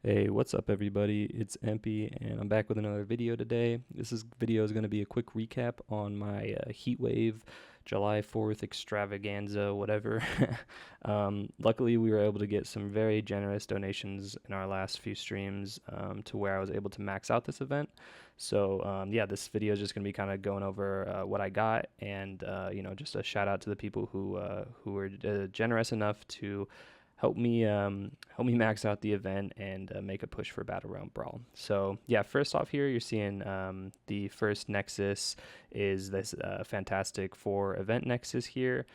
Hey, what's up everybody? It's Empy and I'm back with another video today. Video is going to be a quick recap on my Heatwave July 4th extravaganza, whatever. Luckily, we were able to get some very generous donations in our last few streams to where I was able to max out this event. So yeah, this video is just going to be kind of going over what I got and just a shout out to the people who were generous enough to help me max out the event and make a push for Battle Round Brawl. So yeah, first off here, you're seeing the first Nexus is this Fantastic Four event Nexus here.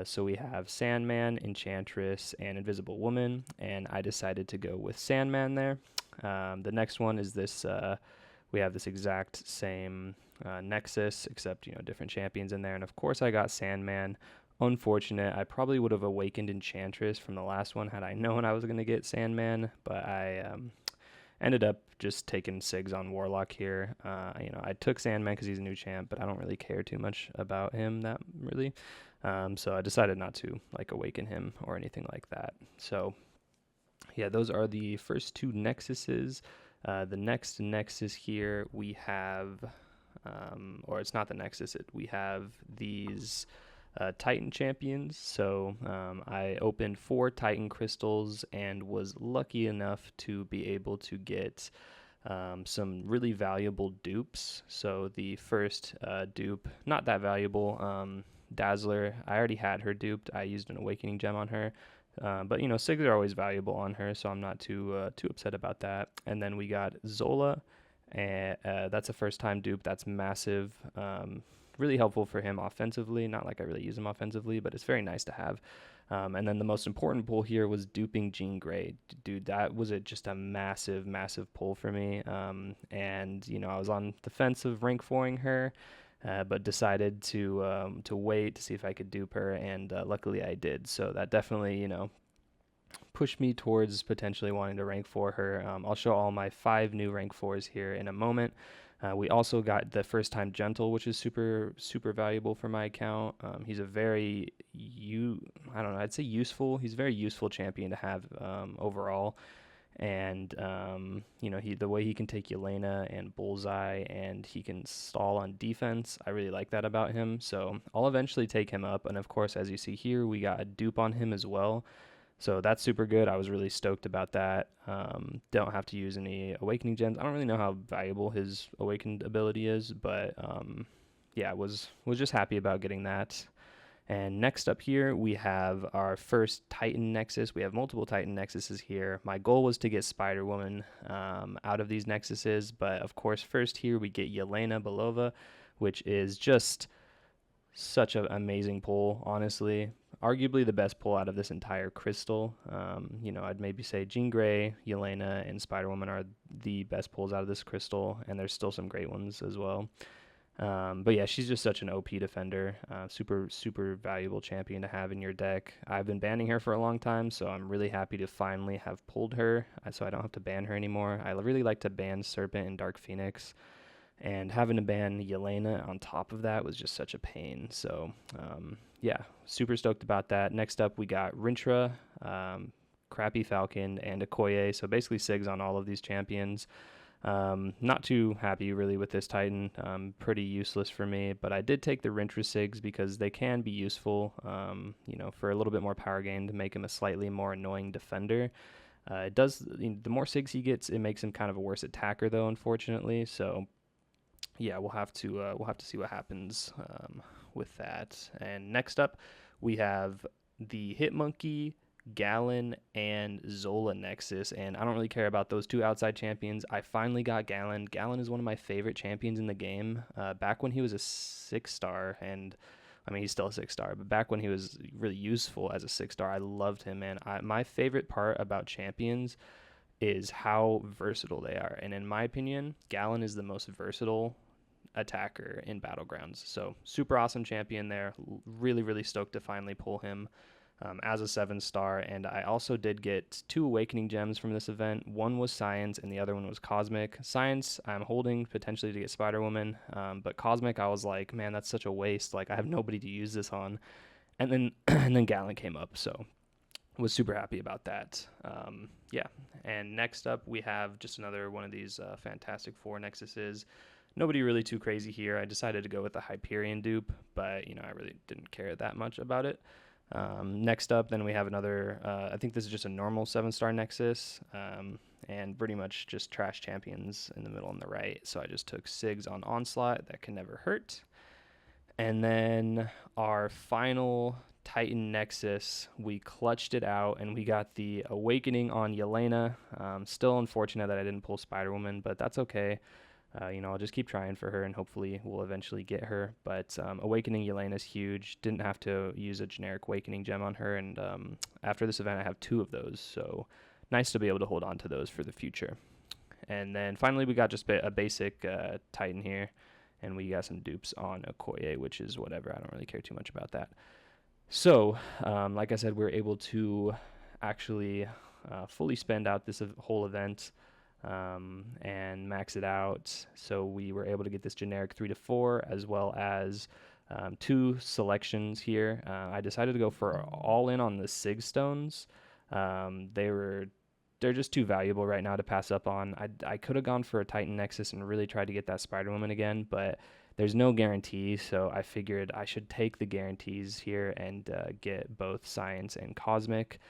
So we have Sandman, Enchantress, and Invisible Woman, and I decided to go with Sandman there. The next one is this. We have this exact same Nexus, except different champions in there, and of course I got Sandman. Unfortunate. I probably would have awakened Enchantress from the last one had I known I was going to get Sandman, but I ended up just taking Sigs on Warlock here. I took Sandman because he's a new champ, but I don't really care too much about him that really. So I decided not to awaken him or anything like that. So yeah, those are the first two Nexuses. The next Nexus here we have, or it's not the Nexus. We have these Titan champions. So I opened 4 Titan crystals and was lucky enough to be able to get some really valuable dupes. So the first dupe, not that valuable, Dazzler, I already had her duped. I used an awakening gem on her. But Sigs are always valuable on her, so I'm not too upset about that. And then we got Zola, and that's a first time dupe. That's massive. Really helpful for him offensively. Not like I really use him offensively, but it's very nice to have. And then the most important pull here was duping Jean Grey. Dude, that was just a massive, massive pull for me. And I was on the fence of rank 4ing her, but decided to wait to see if I could dupe her, and luckily I did. So that definitely pushed me towards potentially wanting to rank 4 her. I'll show all my 5 new rank 4s here in a moment. We also got the first time Gentle, which is super, super valuable for my account. He's a very, I don't know, I'd say useful. He's a very useful champion to have overall. And, the way he can take Yelena and Bullseye and he can stall on defense, I really like that about him. So I'll eventually take him up. And of course, as you see here, we got a dupe on him as well. So that's super good. I was really stoked about that. Don't have to use any awakening gems. I don't really know how valuable his awakened ability is, but yeah, was just happy about getting that. And next up here, we have our first Titan Nexus. We have multiple Titan Nexuses here. My goal was to get Spider-Woman out of these Nexuses, but of course, first here we get Yelena Belova, which is just such an amazing pull, honestly. Arguably the best pull out of this entire crystal. I'd maybe say Jean Grey, Yelena, and Spider-Woman are the best pulls out of this crystal, and there's still some great ones as well. But yeah, she's just such an OP defender. Super, super valuable champion to have in your deck. I've been banning her for a long time, so I'm really happy to finally have pulled her, so I don't have to ban her anymore. I really like to ban Serpent and Dark Phoenix, and having to ban Yelena on top of that was just such a pain. So yeah, super stoked about that. Next up, we got Rintra, Crappy Falcon, and Okoye. So basically Sigs on all of these champions. Not too happy really with this Titan. Pretty useless for me, but I did take the Rintra Sigs because they can be useful, for a little bit more power gain to make him a slightly more annoying defender. It does, the more Sigs he gets, it makes him kind of a worse attacker though, unfortunately. So yeah, we'll have to see what happens with that. And next up, we have the Hitmonkey, Gallon, and Zola Nexus, and I don't really care about those 2 outside champions. I finally got Gallon. Gallon is one of my favorite champions in the game. Back when he was a 6-star, and I mean he's still a 6-star, but back when he was really useful as a 6-star, I loved him, man. My favorite part about champions is how versatile they are, and in my opinion, Gallon is the most versatile attacker in Battlegrounds. So super awesome champion there. Really, really stoked to finally pull him as a 7-star. And I also did get 2 awakening gems from this event. One was Science and the other one was Cosmic. Science I'm holding potentially to get Spider-Woman, but Cosmic I was like, man, that's such a waste. I have nobody to use this on. And then and then Gallon came up, so was super happy about that. Yeah, and next up we have just another one of these Fantastic Four Nexuses. Nobody really too crazy here. I decided to go with the Hyperion dupe, but I really didn't care that much about it. Next up, then we have another, I think this is just a normal 7-star Nexus, and pretty much just trash champions in the middle and the right. So I just took Sigs on Onslaught, that can never hurt. And then our final Titan Nexus, we clutched it out, and we got the Awakening on Yelena. Still unfortunate that I didn't pull Spider-Woman, but that's okay. I'll just keep trying for her, and hopefully we'll eventually get her. But Awakening Yelena is huge. Didn't have to use a generic Awakening gem on her, and after this event I have 2 of those, so nice to be able to hold on to those for the future. And then finally we got just a basic Titan here, and we got some dupes on Okoye, which is whatever. I don't really care too much about that. So, like I said, we're able to actually fully spend out this whole event and max it out. So we were able to get this generic 3 to 4, as well as 2 selections here. I decided to go for all in on the Sig Stones. They're just too valuable right now to pass up on. I could have gone for a Titan Nexus and really tried to get that Spider-Woman again, but there's no guarantee, so I figured I should take the guarantees here and get both Science and Cosmic,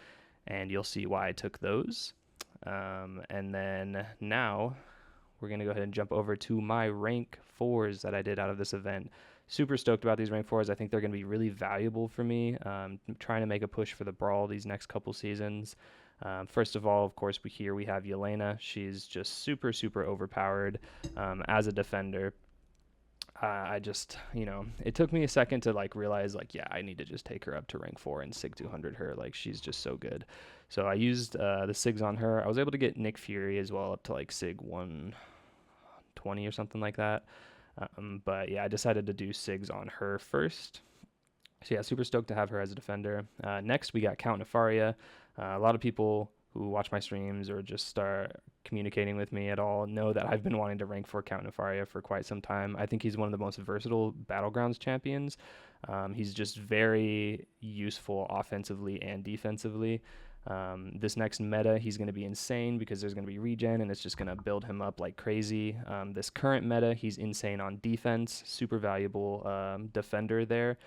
and you'll see why I took those. And then now we're going to go ahead and jump over to my rank 4s that I did out of this event. Super stoked about these rank 4s. I think they're going to be really valuable for me. Trying to make a push for the Brawl these next couple seasons. First of all, of course, we have Yelena. She's just super, super overpowered as a defender. It took me a second to realize I need to just take her up to rank 4 and Sig 200 her. She's just so good. So I used the Sigs on her. I was able to get Nick Fury as well up to Sig 120 or something like that. But yeah, I decided to do Sigs on her first. So yeah, super stoked to have her as a defender. Next, we got Count Nefaria. A lot of people who watch my streams or just start communicating with me at all know that I've been wanting to rank for Count Nefaria for quite some time. I think he's one of the most versatile Battlegrounds champions. He's just very useful offensively and defensively. This next meta, he's going to be insane because there's going to be regen, and it's just going to build him up like crazy. This current meta, he's insane on defense, super valuable defender there.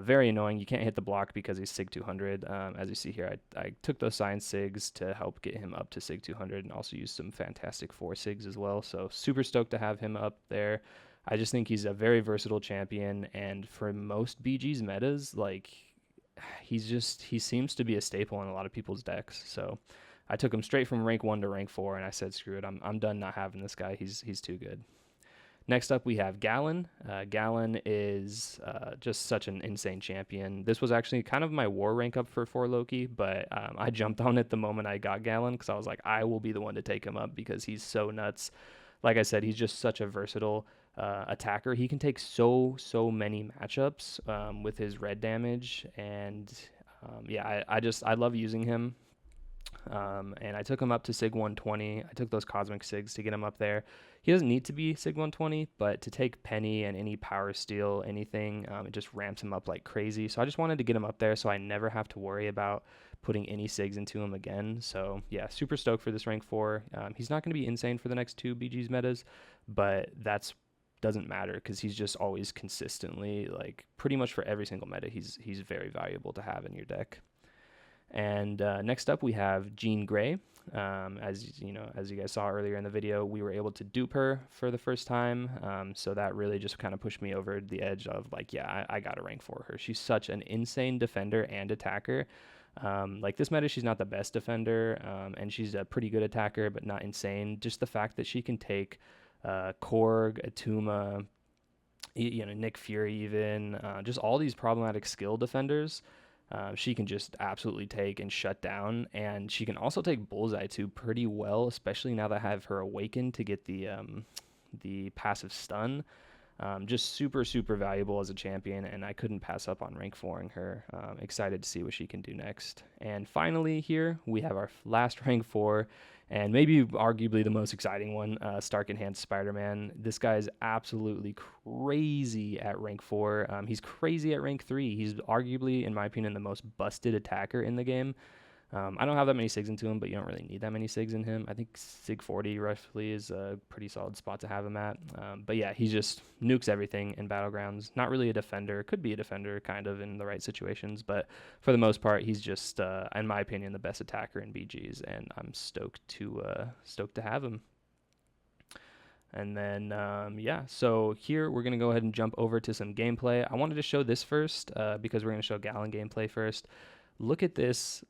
Very annoying. You can't hit the block because he's Sig 200. As you see here, I took those Science Sigs to help get him up to Sig 200, and also used some Fantastic Four Sigs as well. So super stoked to have him up there. I just think he's a very versatile champion, and for most BG's metas, he seems to be a staple in a lot of people's decks. So I took him straight from rank 1 to rank 4, and I said, screw it, I'm done not having this guy. He's too good. Next up, we have Gallon. Gallon is just such an insane champion. This was actually kind of my war rank up for Loki, but I jumped on it the moment I got Gallon because I was like, I will be the one to take him up because he's so nuts. Like I said, he's just such a versatile attacker. He can take so many matchups with his red damage, and I love using him. And I took him up to Sig 120. I took those Cosmic Sigs to get him up there. He doesn't need to be Sig 120, but to take Penny and any Power Steel, anything, it just ramps him up like crazy. So I just wanted to get him up there so I never have to worry about putting any Sigs into him again. So yeah, super stoked for this rank 4. He's not going to be insane for the next 2 BG's metas, but doesn't matter because he's just always consistently, pretty much for every single meta, he's very valuable to have in your deck. And next up, we have Jean Grey. As you guys saw earlier in the video, we were able to dupe her for the first time. So that really just kind of pushed me over the edge of I got to rank for her. She's such an insane defender and attacker. This meta, she's not the best defender, and she's a pretty good attacker, but not insane. Just the fact that she can take Korg, Atuma, Nick Fury, even just all these problematic skill defenders. She can just absolutely take and shut down, and she can also take Bullseye too pretty well, especially now that I have her awakened to get the passive stun. Just super valuable as a champion, and I couldn't pass up on rank 4ing her. Excited to see what she can do next. And finally here we have our last rank 4, and maybe arguably the most exciting one, Stark Enhanced Spider-Man. This guy is absolutely crazy at rank 4. He's crazy at rank 3. He's arguably, in my opinion, the most busted attacker in the game. I don't have that many SIGs into him, but you don't really need that many SIGs in him. I think SIG 40 roughly is a pretty solid spot to have him at. But yeah, he just nukes everything in Battlegrounds. Not really a defender. Could be a defender kind of in the right situations, but for the most part, he's just, in my opinion, the best attacker in BGs, and I'm stoked to have him. And then, yeah, so here we're going to go ahead and jump over to some gameplay. I wanted to show this first because we're going to show Gallon gameplay first. Look at this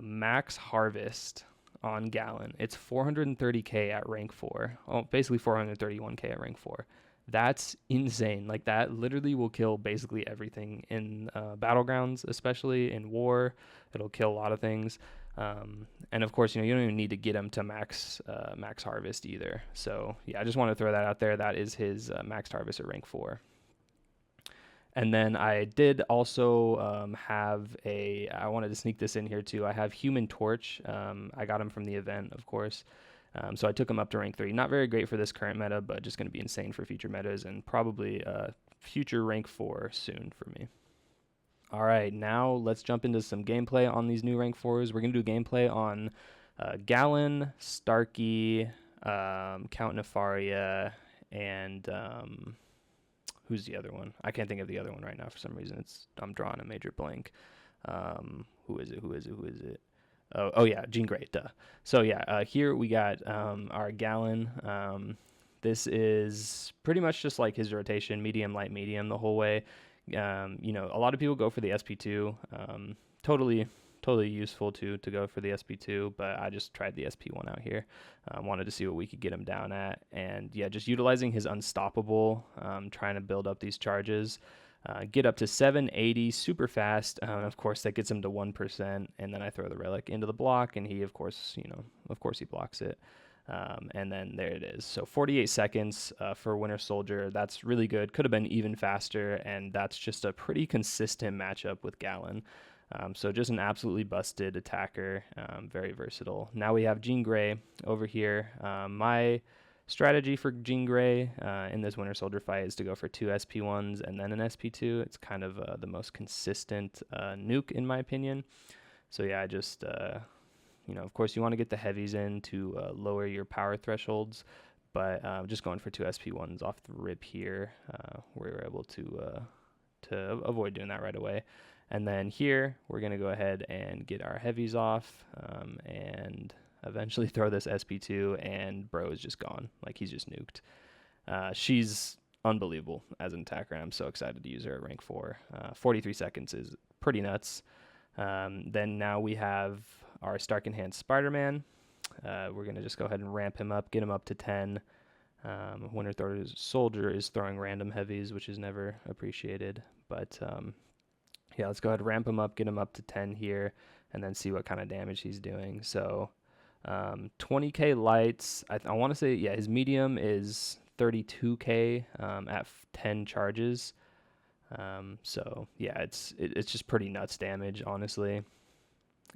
max harvest on Gallon. It's 430k at rank 4. Oh, basically 431k at rank 4. That's insane. Like, that literally will kill basically everything in Battlegrounds, especially in War. It'll kill a lot of things. And of course, you don't even need to get him to max harvest either. So yeah, I just want to throw that out there. That is his max harvest at rank 4. And then I did also I wanted to sneak this in here too. I have Human Torch. I got him from the event, of course. So I took him up to rank 3. Not very great for this current meta, but just going to be insane for future metas and probably future rank 4 soon for me. All right, now let's jump into some gameplay on these new rank 4s. We're going to do gameplay on Gallon, Starkey, Count Nefaria, and who's the other one? I can't think of the other one right now for some reason. I'm drawing a major blank. Who is it? Oh yeah, Jean Grey, duh. So yeah, here we got our Gallon. This is pretty much just like his rotation, medium, light, medium the whole way. A lot of people go for the SP2. Totally useful to go for the SP2, but I just tried the SP1 out here. Wanted to see what we could get him down at, and yeah, just utilizing his unstoppable, trying to build up these charges, get up to 780 super fast. Of course, that gets him to 1%, and then I throw the relic into the block, and he, of course, he blocks it. And then there it is. So 48 seconds for Winter Soldier. That's really good. Could have been even faster, and that's just a pretty consistent matchup with Gallon. So just an absolutely busted attacker, very versatile. Now we have Jean Grey over here. My strategy for Jean Grey in this Winter Soldier fight is to go for 2 SP1s and then an SP2. It's kind of the most consistent nuke in my opinion. So yeah, I just... of course, you want to get the heavies in to lower your power thresholds, but just going for 2 SP1s off the rip here, we were able to avoid doing that right away. And then here, we're going to go ahead and get our heavies off and eventually throw this SP2, and bro is just gone. Like, he's just nuked. She's unbelievable as an attacker, and I'm so excited to use her at rank 4. 43 seconds is pretty nuts. Then now we have our Stark Enhanced Spider-Man. We're going to just go ahead and ramp him up, get him up to 10. Winter Soldier is throwing random heavies, which is never appreciated. But yeah, let's go ahead and ramp him up, get him up to 10 here, and then see what kind of damage he's doing. So 20k lights. I want to say, yeah, his medium is 32k at 10 charges. So yeah, it's just pretty nuts damage, honestly.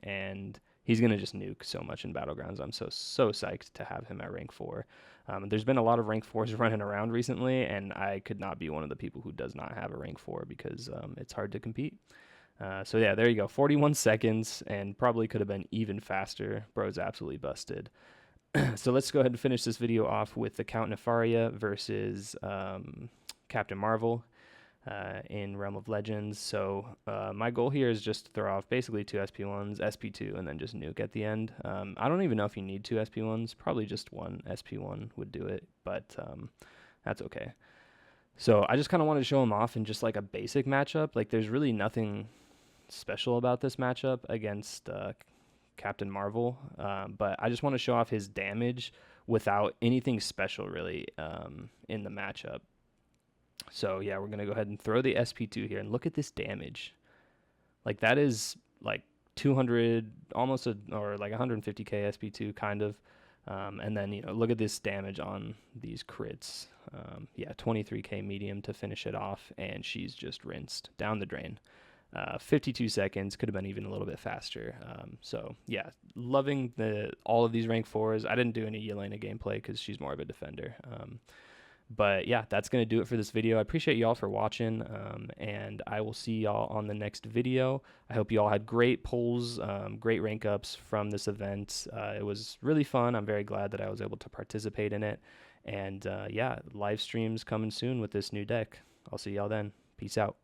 And he's going to just nuke so much in Battlegrounds. I'm so psyched to have him at rank 4. There's been a lot of rank 4s running around recently, and I could not be one of the people who does not have a rank 4 because it's hard to compete. So yeah, there you go. 41 seconds, and probably could have been even faster. Bro's absolutely busted. So let's go ahead and finish this video off with the Count Nefaria versus Captain Marvel. In Realm of Legends. So my goal here is just to throw off basically 2 SP1s, SP2, and then just nuke at the end. I don't even know if you need 2 SP1s. Probably just 1 SP1 would do it, but that's okay. So I just kind of wanted to show him off in just like a basic matchup. Like, there's really nothing special about this matchup against Captain Marvel, but I just want to show off his damage without anything special really in the matchup. So yeah, we're going to go ahead and throw the SP2 here, and look at this damage. Like, that is like 200, almost or like 150k SP2 kind of. And then, look at this damage on these crits. Yeah, 23k medium to finish it off, and she's just rinsed down the drain. 52 seconds, could have been even a little bit faster. So yeah, loving all of these rank 4s. I didn't do any Yelena gameplay because she's more of a defender. But yeah, that's going to do it for this video. I appreciate y'all for watching, and I will see y'all on the next video. I hope you all had great polls, great rank ups from this event. It was really fun. I'm very glad that I was able to participate in it. And yeah, live streams coming soon with this new deck. I'll see y'all then. Peace out.